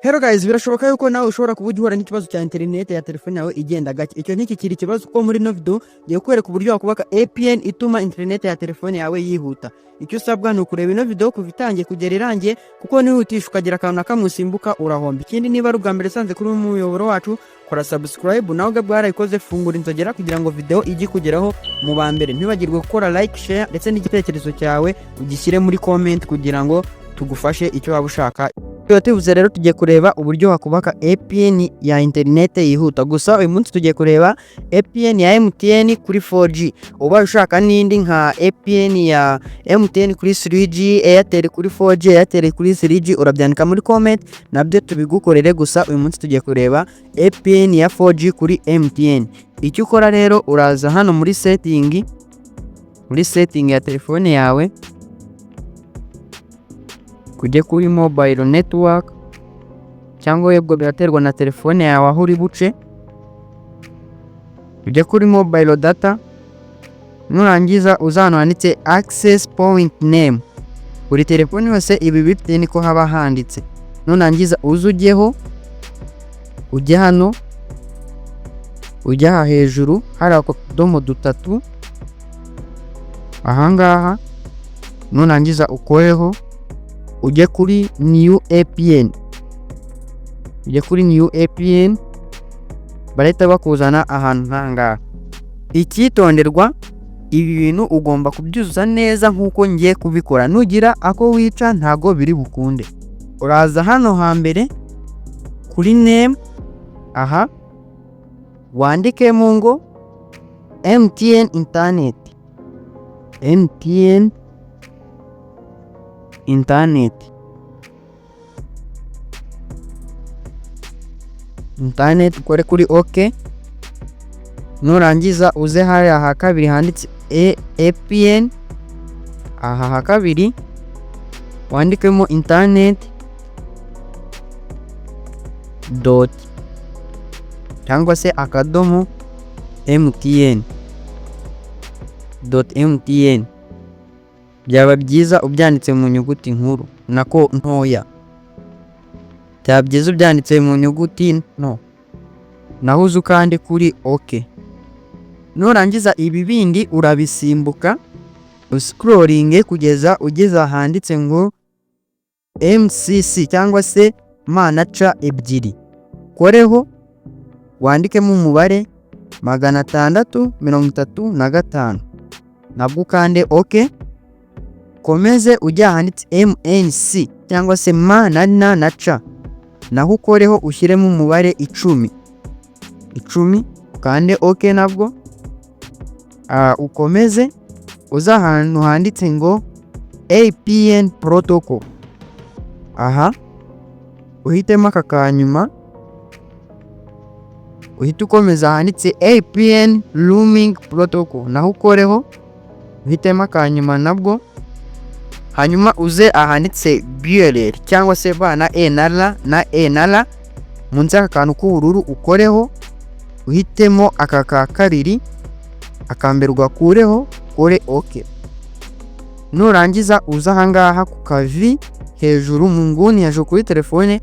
Hello guys, birashoboka yuko nawe ushobora kuba uhura n'ikibazo cya internet ya telefone yawe igenda gake. Icyo niki kiri kibazo ko muri no video ngiye kwereka uburyo wakubaka APN ituma internet ya telefone yawe yihuta. Icyo usabwa ni ukureba ino video kuva itangiye kugera irangiye kuko nihutisha ukagira akantu nakamusimbuka urahomba. Ikindi niba ari ubwa mbere sanze kuri umuyoboro wacu kora subscribe nawe bwarayikoze fungura inzogera kugira ngo video ijye kugeraho mu ba mbere. Ntibagirwe gukora like, share ndetse n'igitekerezo cyawe ugishyire muri comment kugira ngo tugufashe icyo waba ushaka. Tuvuze rero tugiye kureba uburyo wakubaka APN ya internet yihuta. Gusa uyu munsi tugiye kureba APN ya MTN kuri 4G. Uba ushaka n'indi nka APN ya MTN kuri 3G, Airtel kuri 4G, Airtel kuri 3G urabyandika muri comment nabyo tubigukorere. Gusa uyu munsi tugiye kureba APN ya 4G kuri MTN. Icyo ukora rero uraza hano muri setting ya telefone yawe, kujye kuri mobile network cyangwa yebwo biraterwa na telefone yawe aho uri buce. Ujye kuri mobile data, nurangiza uzano handitse access point name. Buri telefone yose ibi bifite niko haba handitse. Nurangiza uzujyeho, ujye hano, ujya hejuru hari akadomo dutatu ahangaha, nurangiza ukoreho ujye kuri new APN. Ujye kuri new APN barahita bakuzana ahantu hanga. Icyitonderwa, ibi bintu ugomba kubyuzuza neza nkuko ngiye kubikora. Nugira ako wica ntago biri bukunde. Uraza hano hambere kuri name, aha wandike mu ngo MTN internet, MTN internet ukore kuri OK. Nurangiza uze hari aha kabiri handitse APN, aha ha kabiri wandikemo internet dot cyangwa se akadomo MTN dot MTN. Byaba byiza ubyanditse mu nyuguti nkuru nako ntoya. Byaba byiza ubyanditse mu nyuguti no. Naho uzu kandi kuri OK. Nurangiza ibi bindi urabisimbuka scrolling kugeza ugeze ahanditse ngo MCC cyangwa se manacha ebyiri. Koreho wandikemo umubare 635 nabwo kandi OK. Komeze ujya handitse MNC cyangwa se ma na na na cha, naho ukoreho ushyiremo umubare 10 kandi OK nabwo. Ukomeze uza ahantu handitse ngo APN protocol, aha uhitemo aka kanyuma, uhita ukomeza handitse APN roaming protocol, naho ukoreho uhitemo akanyuma nabwo. Hanyuma uze ahanditse BLR cyangwa se bana enala na enala, munsi aka kantu k'ubururu ukoreho uhitemo aka ka kabiri, akambere ugakureho kore OK. Nurangiza uza ahangaha ku kavi hejuru mu nguni hejuru kuri telefone,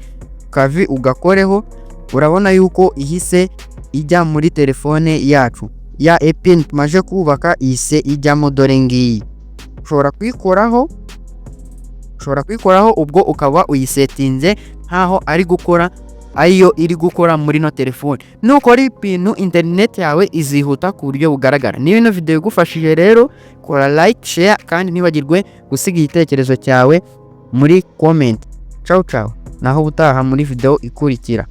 kavi ugakoreho. Urabona yuko ihise ijya muri telefone yacu ya APN tumaje kubaka, ihise ijyamo dore ngiyi. Ushobora kwikoraho ubwo ukaba uyisetinze nkaho ari gukora ayo iri gukora muri no telefone. Nukora ibintu internet yawe izihuta ku buryo bugaragara. Niba ino video igufashije rero kora like, share kandi ntibagirwe gusiga igitekerezo cyawe muri comment. Ciao ciao, naho butaha muri video ikurikira.